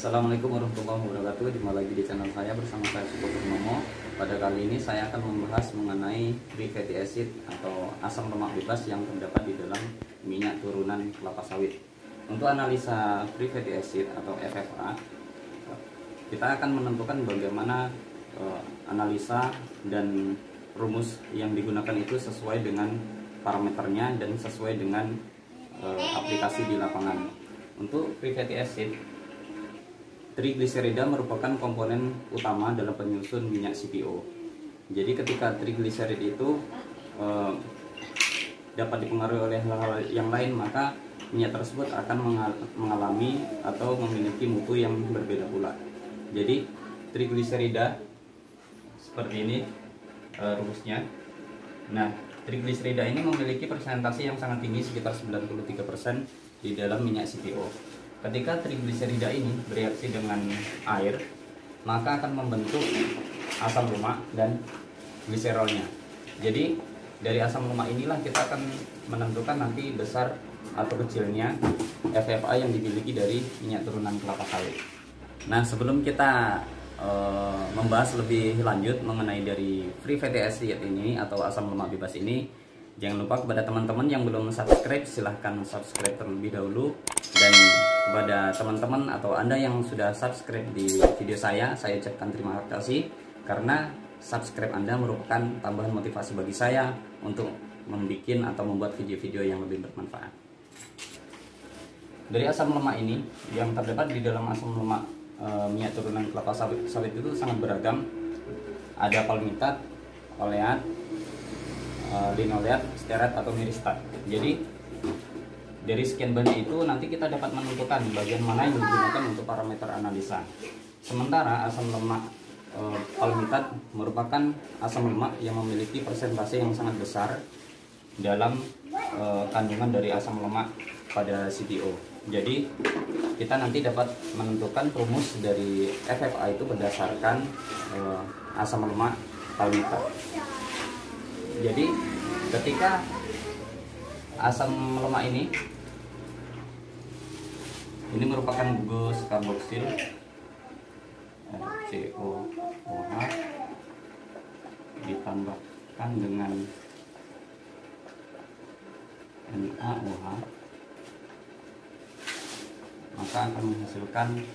Assalamualaikum warahmatullahi wabarakatuh. Jumpa lagi di channel saya bersama saya Suko Purnomo. Pada kali ini saya akan membahas mengenai free fatty acid atau asam lemak bebas yang terdapat di dalam minyak turunan kelapa sawit. Untuk analisa free fatty acid atau FFA, kita akan menentukan bagaimana analisa dan rumus yang digunakan itu sesuai dengan parameternya dan sesuai dengan aplikasi di lapangan. Untuk free fatty acid, trigliserida merupakan komponen utama dalam penyusun minyak CPO. Jadi ketika trigliserid itu dapat dipengaruhi oleh hal-hal yang lain, maka minyak tersebut akan mengalami atau memiliki mutu yang berbeda pula. Jadi trigliserida seperti ini rumusnya. Nah, trigliserida ini memiliki persentase yang sangat tinggi, sekitar 93% di dalam minyak CPO. Ketika trigliserida ini bereaksi dengan air, maka akan membentuk asam lemak dan gliserolnya. Jadi dari asam lemak inilah kita akan menentukan nanti besar atau kecilnya FFA yang dimiliki dari minyak turunan kelapa sawit. Nah, sebelum kita membahas lebih lanjut mengenai dari free fatty acid ini atau asam lemak bebas ini, jangan lupa kepada teman-teman yang belum subscribe, silahkan subscribe terlebih dahulu. Dan kepada teman-teman atau Anda yang sudah subscribe di video saya ucapkan terima kasih, karena subscribe Anda merupakan tambahan motivasi bagi saya untuk membuat atau membuat video-video yang lebih bermanfaat. Dari asam lemak ini, yang terdapat di dalam asam lemak minyak turunan kelapa sawit itu sangat beragam. Ada palmitat, oleat, linoleat, stearat atau miristat. Jadi dari sekian banyak itu nanti kita dapat menentukan bagian mana yang digunakan untuk parameter analisa. Sementara asam lemak palmitat merupakan asam lemak yang memiliki persentase yang sangat besar dalam kandungan dari asam lemak pada CPO. Jadi kita nanti dapat menentukan rumus dari FFA itu berdasarkan asam lemak palmitat. Jadi ketika asam lemak ini merupakan gugus karboksil COOH ditambahkan dengan NaOH, maka akan menghasilkan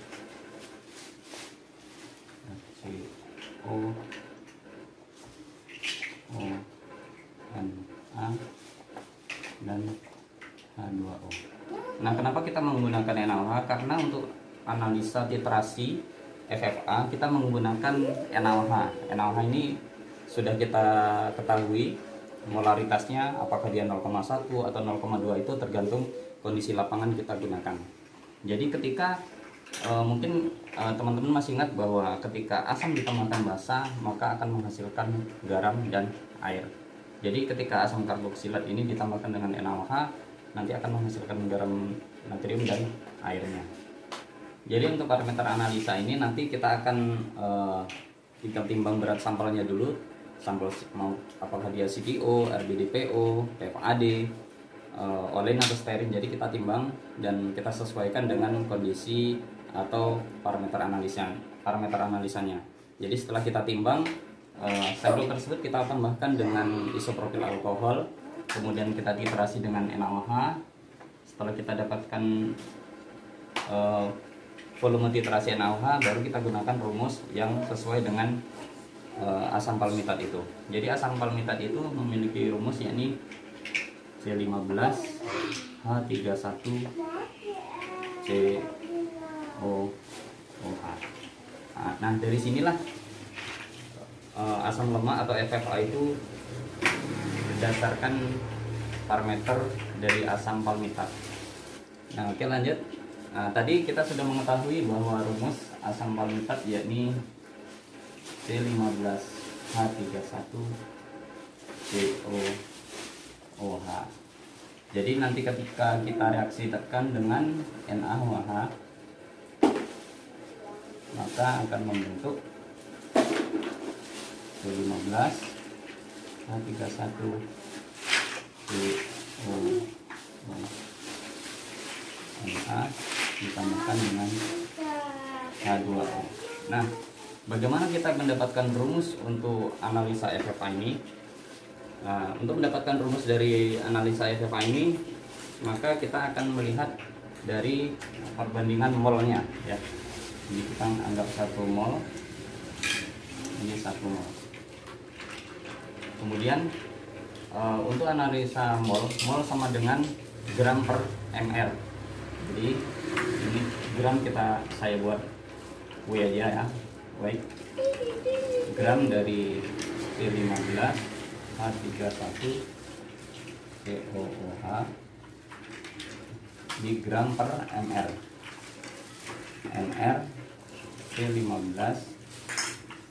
COONA dan H2O. Nah, kenapa kita menggunakan NaOH? Karena untuk analisa titrasi FFA kita menggunakan NaOH. NaOH ini sudah kita ketahui molaritasnya, apakah dia 0,1 atau 0,2 itu tergantung kondisi lapangan kita gunakan. Jadi ketika mungkin teman-teman masih ingat bahwa ketika asam ditambahkan basa maka akan menghasilkan garam dan air. Jadi ketika asam karboksilat ini ditambahkan dengan NaOH nanti akan menghasilkan garam, natrium dan airnya. Jadi untuk parameter analisa ini nanti kita akan tinggal timbang berat sampelnya dulu. Sampel mau apakah dia CPO, RBDPO, PFAD, olen atau stearin. Jadi kita timbang dan kita sesuaikan dengan kondisi atau parameter analisanya. Jadi setelah kita timbang sampel tersebut kita tambahkan dengan isopropil alkohol, kemudian kita titrasi dengan NaOH. Setelah kita dapatkan volume titrasi NaOH, baru kita gunakan rumus yang sesuai dengan asam palmitat itu. Jadi asam palmitat itu memiliki rumus yakni C15H31COOH. Nah, dari sinilah asam lemak atau FFA itu berdasarkan parameter dari asam palmitat. Nah, oke, lanjut. Nah, tadi kita sudah mengetahui bahwa rumus asam palmitat yakni C15H31COOH. Jadi nanti ketika kita reaksi tekan dengan NaOH, maka akan membentuk C15H31COOH ditambahkan dengan H2O. Nah, bagaimana kita mendapatkan rumus untuk analisa FFA ini? Nah, untuk mendapatkan rumus dari analisa FFA ini, maka kita akan melihat dari perbandingan molnya ya. Jadi kita anggap 1 mol, ini 1 mol. Kemudian untuk analisa mol sama dengan gram per mr. Jadi ini gram saya buat W aja ya, W. Gram dari C15 H31 COOH di gram per mr. mr C15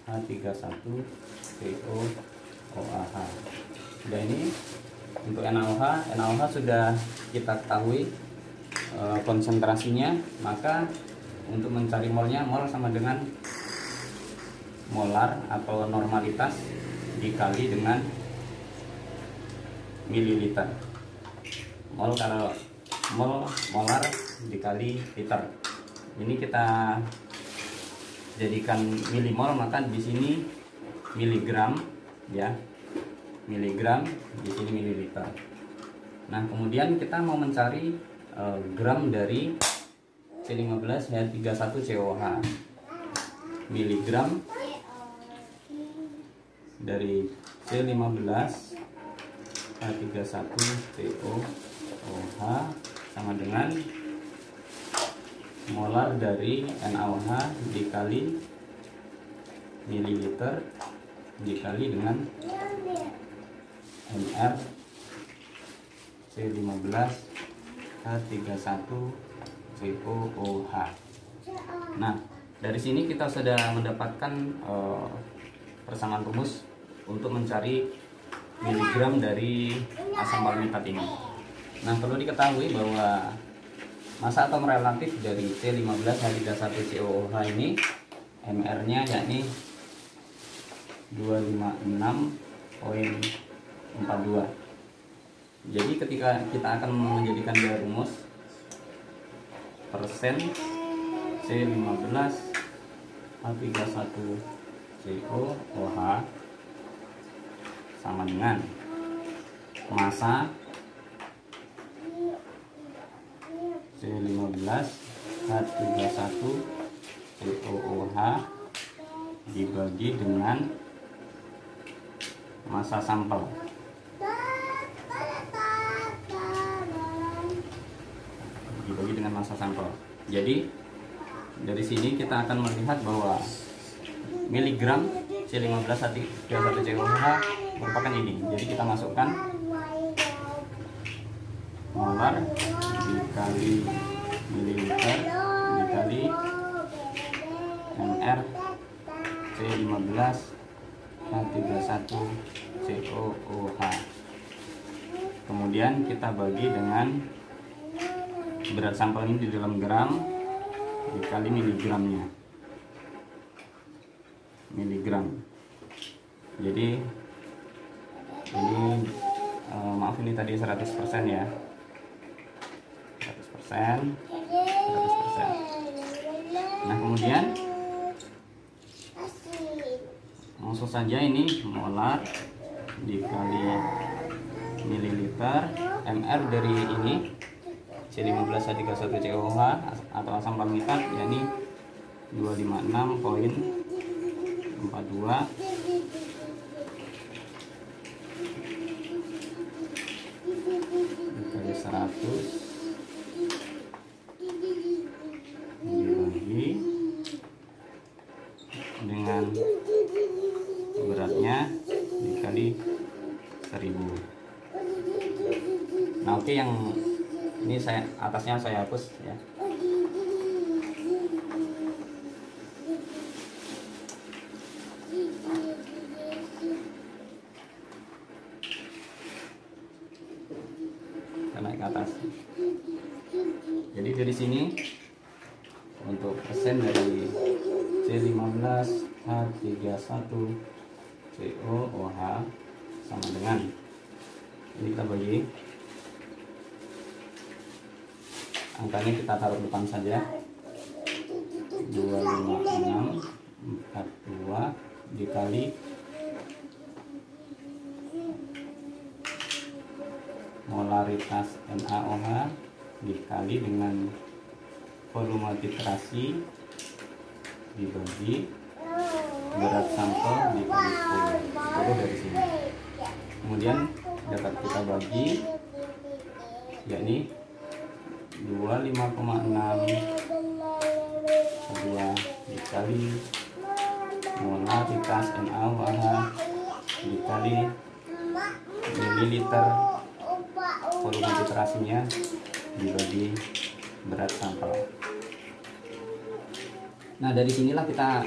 H31 COOH. Sudah ini untuk NaOH sudah kita ketahui konsentrasinya, maka untuk mencari molnya, mol sama dengan molar atau normalitas dikali dengan mililiter. Mol kalau molar dikali liter. Ini kita jadikan milimol, maka di sini miligram ya. Miligram, di sini mililiter. Nah, kemudian kita mau mencari gram dari C15 H31 COH. Miligram dari C15 H31 COOH sama dengan molar dari NaOH dikali mililiter dikali dengan mr C15 H31 COOH. Nah, dari sini kita sudah mendapatkan persamaan rumus untuk mencari miligram dari asam palmitat ini. Nah, perlu diketahui bahwa massa atom relatif dari C15 H31 COOH ini mr-nya yakni 256,42. Jadi ketika kita akan menjadikan dia rumus, persen C15 H31 COOH sama dengan massa C15 H31 COOH dibagi dengan massa sampel. Dibagi dengan massa sampel. Jadi dari sini kita akan melihat bahwa miligram C15 H31 COOH merupakan ini. Jadi kita masukkan molar dikali mililiter dikali mr C15 H31 COOH. Kemudian kita bagi dengan berat sampel ini di dalam gram dikali miligramnya. Miligram. Jadi ini maaf, ini tadi 100% ya. 100%. Nah, kemudian langsung saja ini molar dikali mililiter mr dari ini C15 H31 COOH atau asam palmitat yakni 256,42 dikali 100 dibagi dengan beratnya dikali 1000. Nah, oke, yang ini atasnya saya hapus ya. Kita naik ke atas. Jadi dari sini untuk persen dari C15 H31 COOH sama dengan ini, kita bagi angkanya, kita taruh depan saja 25642 dikali molaritas NaOH dikali dengan volume titrasi dibagi berat sampel dikali 10 dari sini. Kemudian dapat kita bagi, yakni 25,6 dikali molaritas NaOH dikali mililiter volume titrasinya dibagi berat sampel. Nah, dari sinilah kita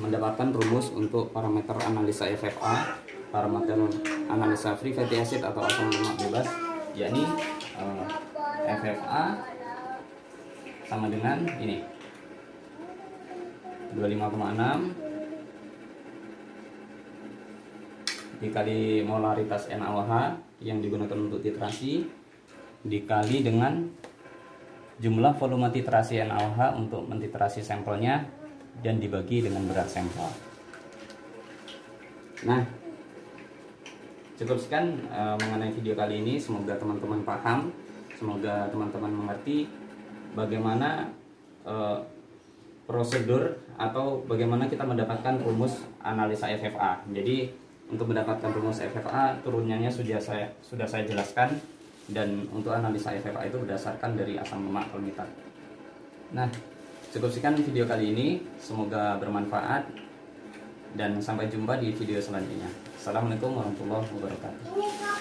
mendapatkan rumus untuk parameter analisa FFA, parameter analisa free fatty acid atau asam lemak bebas, yakni FFA sama dengan ini 25,6 dikali molaritas NaOH yang digunakan untuk titrasi dikali dengan jumlah volume titrasi NaOH untuk mentitrasi sampelnya dan dibagi dengan berat sampel. Nah, cukup sekian mengenai video kali ini. Semoga teman-teman paham, semoga teman-teman mengerti bagaimana prosedur atau bagaimana kita mendapatkan rumus analisa FFA. Jadi untuk mendapatkan rumus FFA turunannya sudah saya jelaskan, dan untuk analisa FFA itu berdasarkan dari asam lemak per liter. Nah, cukup sekian video kali ini, semoga bermanfaat dan sampai jumpa di video selanjutnya. Assalamualaikum warahmatullahi wabarakatuh.